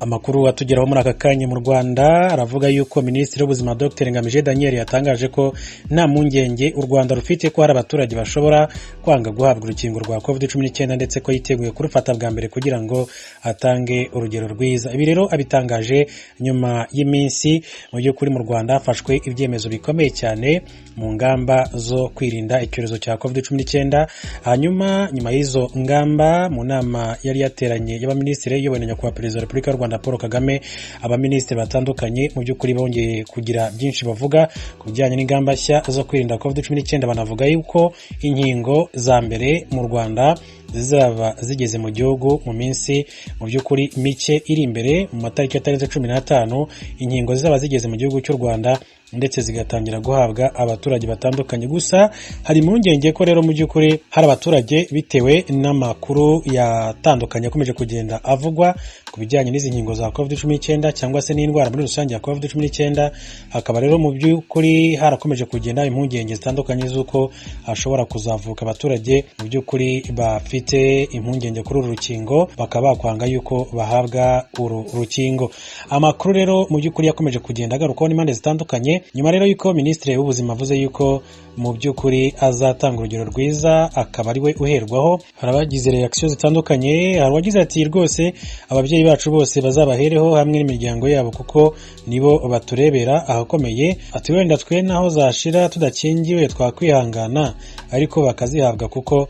Amakuru atugeraho muri aka kanya mu Rwanda aravuga yuko Minisitiri w'Ubuzima Dr Ngamije Daniel yatangaje ko nta mpungenge u Rwanda rufite ko hari abaturage bashobora kwanga guhabwa urukingo rwa COVID-19 ndetse ko yiteguye kurufata bwa mbere kugira ngo atange urugero rwiza. Ibi rero abitangaje nyuma y'iminsi mu by'ukuri mu Rwanda hafashwe ibyemezo bikomeye cyane mu ngamba zo kwirinda icyorezo cya COVID-19. Hanyuma nyuma y'izo ngamba mu nama yari yateranye y'abaminisitiri iyobowe na nyakubahwa Perezida wa Repubulika y'u Rwanda Paul Kagame, abaminisitiri batandukanye mu by'ukuri bongeye kugira byinshi bavuga ku bijyanye n'ingamba nshya zo kwirinda COVID-19. Banavuga yuko inkingo za mbere mu Rwanda zizaba zigeze mu gihugu mu minsi mu by'ukuri mike iri imbere, mu matariki atarenze 15 inkingo zizaba zigeze mu gihugu cy'u Rwanda ndetse zigatangira guhabwa abaturage batandukanye. Gusa hari impungenge ko rero mu by'ukuri hari abaturage bitewe n'amakuru yatandukanye akomeje kugenda avugwa ku bijyanye n'izi nkingo za COVID-19 cyangwa se n'indwara muri rusange ya COVID-19. Hakaba rero mu by'ukuri harakomeje kugenda impungenge zitandukanye z'uko hashobora kuzavuka abaturage mu by'ukuri bafite impungenge kuri uru rukingo, bakaba bakwanga yuko bahabwa uru rukingo. Amakuru rero mu by'ukuri yakomeje kugenda agarukaho n'impande zitandukanye nyuma rero yuko Minisitiri w'Ubuzima avuze yuko mu by'ukuri azatanga urugero rwiza akaba ari we uherwaho. Hari abagize reaction zitandukanye, hari uwagize ati rwose ababyeyi bacu bose bazabahereho hamwe n'imiryango yabo kuko nibo baturebera ahakomeye. Ati wenda twe naho zashira tudakingiwe twakwihangana ariko bakazihabwa kuko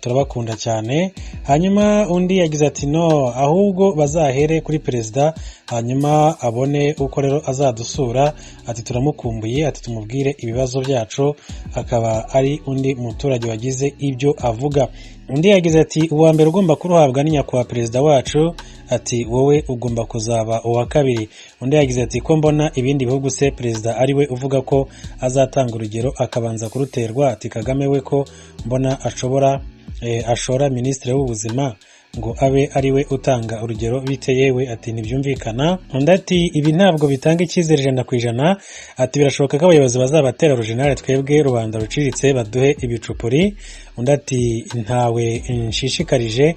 turabakunda cyane. Hanyuma undi yagize ati no, ahubwo bazahere kuri perezida hanyuma abone uko rero azadusura, ati turamukumbuye, ati tumubwire ibibazo byacu. Akaba ari undi muturage wagize ibyo avuga. Undi yagize ati uwa mbere ugomba kuruhabwa ni nyakubahwa perezida wacu, ati wowe ugomba kuzaba uwa kabiri. Undi yagize ati ko mbona ibindi bihugu se perezida ari we uvuga ko azatanga urugero akabanza kuruterwa, ati Kagame we ko mbona ashora Minisitiri w'Ubuzima ngo abe ari we utanga urugero bite yewe, ati ntibyumvikana. Undi ati ibi ntabwo bitanga icyizere 100%, ati birashoboka ko abayobozi bazabatera original twebwe rubanda ruciriritse baduhe ibicupuri. Undi ati ntawe nshishikarije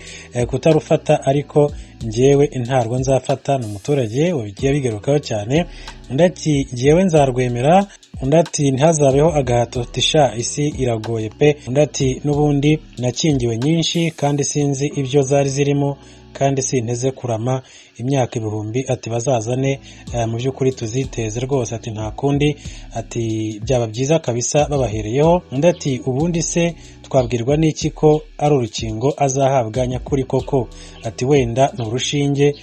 kutarufata ariko njyewe ntarwo nzafata, ni umuturage wabigiye bigarukaho cyane. Undi ati njyewe nzarwemera. Undi ati ntihazabeho agahato, tisha isi iragoye pe. Undi ati n'ubundi nakingiwe nyinshi kandi sinzi ibyo zari zirimo kandi sinteze kurama imyaka ibihumbi, ati bazazane mu by'ukuri tuziteze rwose, ati nta kundi, ati byaba byiza kabisa babahereyeho. Undi ati ubundi se twabwirwa n'iki ko ari urukingo azahabwa nyakuri koko, ati wenda ni urushinge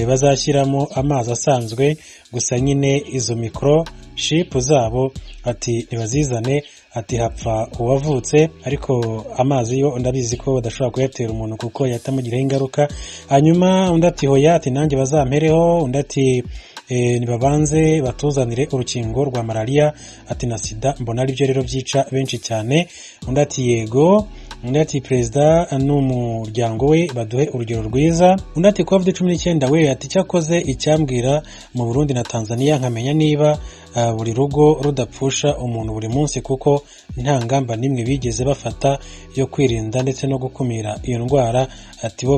bazashyiramo amazi asanzwe gusa nyine izo microchip zabo ati ntibazizane, ati hapfa uwavutse ariko amazi yo ndabizi ko badashobora kuyatera umuntu kuko yatamugiraho ingaruka. Hanyuma undi ati hoya, ati nanjye bazampereho. Undi ati nibabanze batuzanire urukingo rwa malaria, ati na sida mbona ari byo rero byica benshi cyane. Undi ati yego. Undi ati perezida n'umuryango we baduhe urugero rwiza. Undi ati COVID-19 we, ati cyakoze icyambwira mu Burundi na Tanzania nkamenya niba buri rugo rudapfusha umuntu buri munsi kuko nta ngamba nimwe bigeze bafata yo kwirinda ndetse no gukumira iyo ndwara, ati bo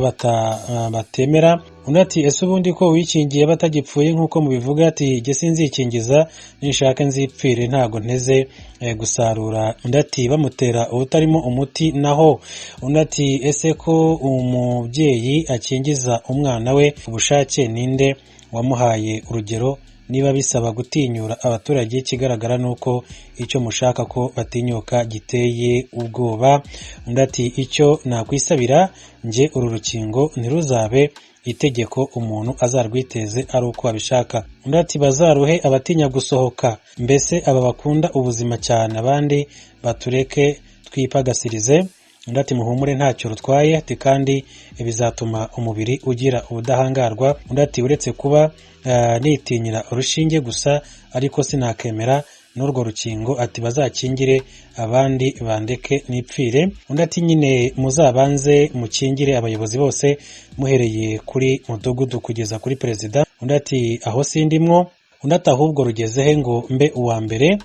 batemera. Undi ati ese ubundi ko wikingiye batagipfuye nk'uko mubivuga, ati jye sinzikingiza nishaka nzipfire ntago nteze gusarura. Undi ati bamutera ubutarimo umuti naho. Undi ati ese ko umubyeyi akingiza umwana we ubushake ninde wamuhaye urugero niba bisaba gutinyura abaturage? Kigaragara nuko icyo mushaka ko batinyuka giteye ubwoba. Undi ati icyo nakwisabira nje uru rukingo ntiruzabe itegeko umuntu azarwiteze ari uko abishaka. Undi ati bazaruhe abatinya gusohoka, mbese aba bakunda ubuzima cyane abandi batureke twipagasirize. Undi ati muhumure ntacyo rutwaye, ati kandi bizatuma umubiri ugira ubudahangarwa. Undi ati uretse kuba nitinyira urushinge gusa ariko sinakemera n'urwo rukingo, ati bazakingire abandi bandeke nipfire. Undi ati nyine muzabanze mukingire abayobozi bose muhereye kuri mudugudu kugeza kuri perezida. Undi ati aho sindimwo. Undi ati ahubwo rugezehe ngo mbe uwa mbere.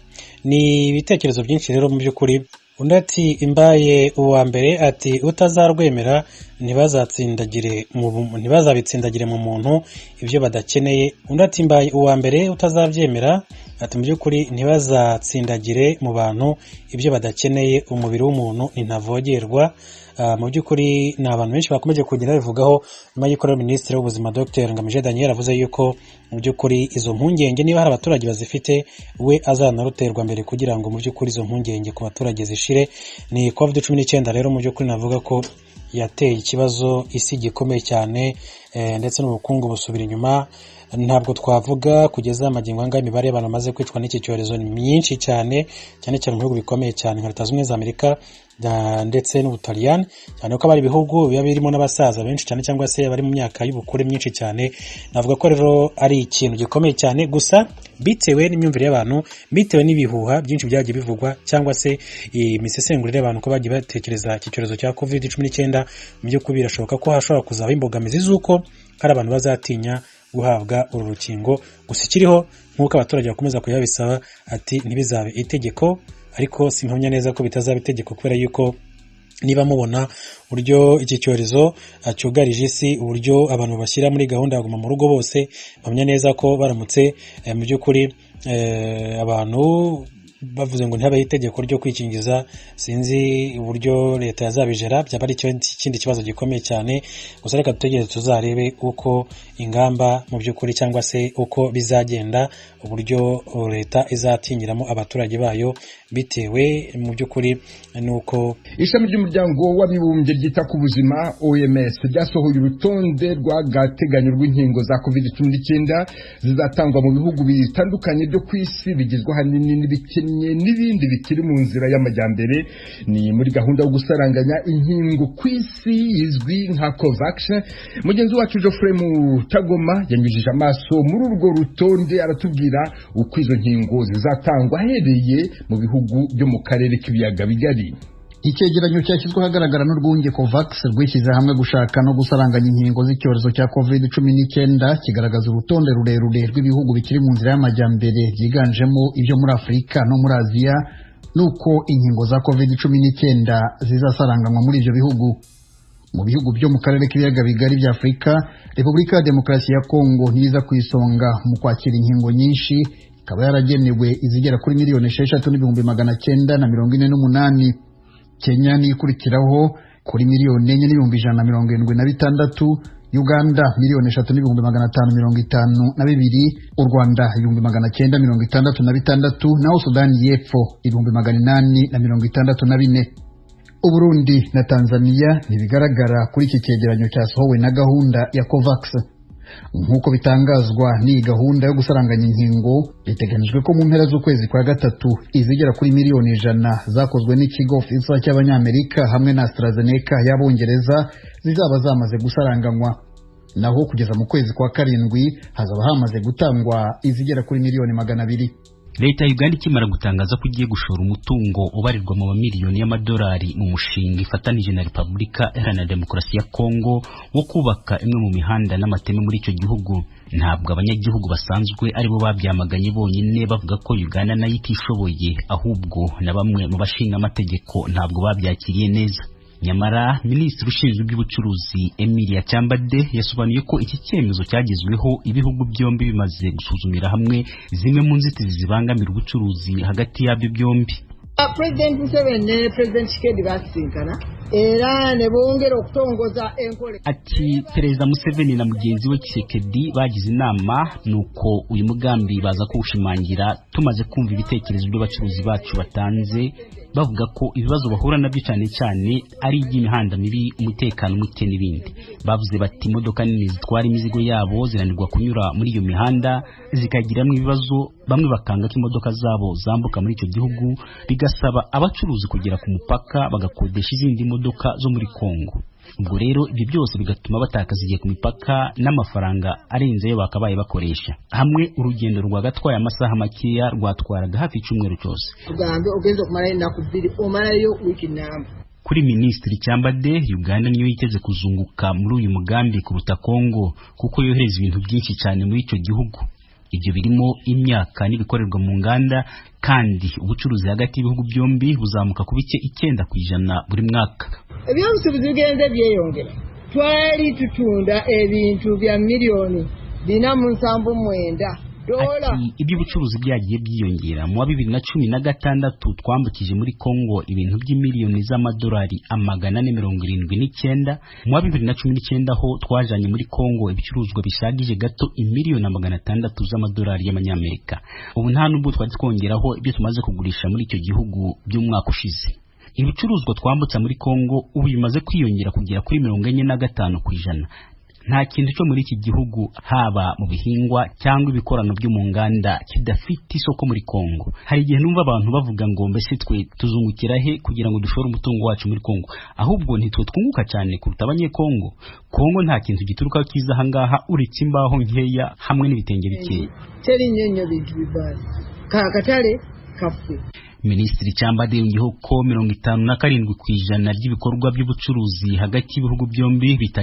Ni ibitekerezo byinshi rero mu by'ukuri undi ati imbaye uwa mbere ati utazarwemera ntibazabitsindagire mu muntu ibyo badakeneye. Undi ati imbaye uwa mbere utazabyemera ati mu by'ukuri ntibazatsindagire mu bantu ibyo badakeneye, umubiri w'umuntu ntavogerwa. Mu by'ukuri ni abantu benshi bakomeje kugenda bivugaho nyuma y'uko Minisitiri w'Ubuzima Dr Ngamije Daniel avuze yuko mu by'ukuri izo mpungenge niba hari abaturage bazifite we azanaruterwa mbere kugira ngo mu by'ukuri izo mpungenge ku baturage zishire. Ni COVID-19 rero mu by'ukuri navuga ko yateye ikibazo isi gikomeye cyane, ndetse n'ubukungu busubira inyuma. Ntabwo twavuga kugeza amagingo anga imibare y'abantu bamaze kwicwa n'iki cyorezo ni myinshi cyane mu bihugu bikomeye cyane nka Leta Zunze Ubumwe za Amerika ndetse n'Ubutaliyani, cyane ko abari ibihugu biba birimo n'abasaza benshi cyane cyangwa se bari mu myaka y'ubukure myinshi cyane. Navuga ko rero ari ikintu gikomeye cyane, gusa bitewe n'imyumvire y'abantu, bitewe n'ibihuha byinshi byagiye bivugwa cyangwa se imisesengurire y'abantu ko bagiye batekereza iki cyorezo cya COVID-19, mu by'ukuri birashoboka ko hashobora kuzabaho imbogamizi z'uko hari abantu bazatinya guhabwa uru rukingo. Gusa ikiriho nk'uko abaturage bakomeza kuyabisaba ati ntibizabe itegeko, ariko simpamya neza ko bitazaba itegeko kubera yuko niba mubona uburyo iki cyorezo cyugarije isi, uburyo abantu bashyira muri gahunda ya guma mu rugo bose, mpamya neza ko baramutse mu by'ukuri abantu bavuze ngo ntihabeho itegeko ryo kwikingiza, sinzi uburyo leta yazabijera, byaba ari ikindi kibazo gikomeye cyane. Gusa reka dutegereze tuzarebe uko ingamba mu by'ukuri cyangwa se uko bizagenda, uburyo leta izatingiramo abaturage bayo bitewe mu by'ukuri nuko ishami ry'umuryango w'abibumbye ryita ku buzima OMS ryasohoye urutonde rw'agateganyo rw'inkingo za COVID-19 zizatangwa mu bihugu bitandukanye byo ku isi bigizwe ahanini n'ibikennye n'ibindi bikiri mu nzira y'amajyambere. Ni muri gahunda yo gusaranganya inkingo ku isi izwi nka COVAX. Mugenzi wacu Geoffrey Mutagoma yanyujije amaso muri urwo rutonde aratubwira uko izo nkingo zizatangwa ahereye mu bihugu byo mu karere k'ibiyaga bigari. Icyegeranyo cyashyizwe ahagaragara n'urwunge COVAX rwishyize hamwe gushaka no gusaranganya inkingo z'icyorezo cya COVID-19 kigaragaza urutonde rurerure rw'ibihugu bikiri mu nzira y'amajyambere byiganjemo ibyo muri Afurika no muri Aziya, nuko inkingo za COVID-19 zizasaranganywa muri ibyo bihugu. Mu bihugu byo mu karere k'ibiyaga bigari bya Afurika, Repubulika ya Demokarasi ya Kongo niza ku isonga mu kwakira inkingo nyinshi, ikaba yaragenewe izigera kuri miliyoni 6,948. Kenya ni ikurikiraho kuri miliyoni 4,176, Uganda miliyoni 3,552, u Rwanda 966, naho Sudani y'Epfo 864. Uburundi na Tanzania ntibigaragara kuri iki cyegeranyo cyasohowe na gahunda ya COVAX. Nk'uko bitangazwa n'iyi gahunda yo gusaranganya inkingo, biteganijwe ko mu mpera z'ukwezi kwa gatatu izigera kuri miliyoni 100 zakozwe n'ikigo Pfizer cy'Abanyamerika hamwe na AstraZeneca y'Abongereza zizaba zamaze gusaranganywa. Naho kugeza mu kwezi kwa karindwi hazaba hamaze gutangwa izigera kuri miliyoni 200. Leta ya Uganda ikimara gutangaza ko igiye gushora umutungo ubarirwa mu mamiliyoni y'amadolari mu mushinga ifatanije na Repubulika Iharanira Demokarasi ya Kongo wo kubaka imwe mu mihanda n'amateme muri icyo gihugu, ntabwo abanyagihugu basanzwe aribo babyamaganye bonyine bavuga ko Uganda nayo itishoboye, ahubwo na bamwe mu bashinga amategeko ntabwo babyakiriye neza. Nyamara Minisitiri ushinzwe iby'ubucuruzi Emilia Cyambade yasobanuye ko iki cyemezo cyagezweho ibihugu byombi bimaze gusuzumira hamwe zimwe mu nzitizi zibangamira ubucuruzi hagati y'abyo byombi. President Museveni ne President Tshisekedi basinkana era ne bongera okutongoza enkole. Ati Perezida Museveni na mugenzi we Tshisekedi bagize inama nuko uyu mugambi baza kuwushimangira tumaze kumva ibitekerezo by'abacuruzi bacu batanze bavuga ko ibibazo bahura nabyo cyane cyane ari iby'imihanda mibi, umutekano muke n'ibindi. Bavuze bati imodoka nini zitwara imizigo yabo ziranirwa kunyura muri iyo mihanda zikagiramo ibibazo, bamwe bakanga ko imodoka zabo zambuka muri icyo gihugu, bigasaba abacuruzi kugera ku mupaka bagakodesha izindi modoka zo muri Kongo. Ubwo rero ibyo byose bigatuma batakaza igihe ku mipaka n'amafaranga arenze ayo bakabaye bakoresha. Hamwe urugendo rwagatwaye amasaha makeya rwatwaraga hafi icyumweru cyose. Kuri Minisitiri Cyambade, Uganda niyo yiteze kuzunguka muri uyu mugambi kuruta Kongo kuko yohereza ibintu byinshi cyane muri icyo gihugu. ibyo birimo imyaka n'ibikorerwa mu nganda, kandi ubucuruzi hagati y'ibihugu byombi buzamuka ku bice 9% buri mwaka. Ebyobusuubuzi bigenze byeyongera. Twali tutunda ebintu bya miliyoni 479 dola. Iby'ubucuruzi byagiye byiyongera. Mu 2016 twambukije muri Kongo ibintu by'imiliyoni z'amadolari 479. Mu 2019 ho twajanye muri Kongo ibicuruzwa bishagije gato imiliyoni 600 z'amadolari y'amanyamerika. Ubu nta nubwo twari twongeraho ibyo tumaze kugurisha muri icyo gihugu by'umwaka ushize. Ibicuruzwa twambutsa muri Kongo ubu bimaze kwiyongera kugera kuri 45%. Nta kintu cyo muri iki gihugu, haba mu bihingwa cyangwa ibikorano byo mu nganda, kidafite isoko muri Kongo. Hari igihe numva abantu bavuga ngo mbese twe tuzungukira he kugira ngo dushore umutungo wacu muri Kongo, ahubwo ntitwe twunguka cyane kuruta abanyekongo. Kongo nta kintu gituruka kiza hangaha uretse imbaho nkeya hamwe n'ibitenge bikeya. Teri nyenyo bintu bibaza kakatale kafu. Minisitiri Chambade yongeyeho ko 57% ry'ibikorwa by'ubucuruzi hagati y'ibihugu byombi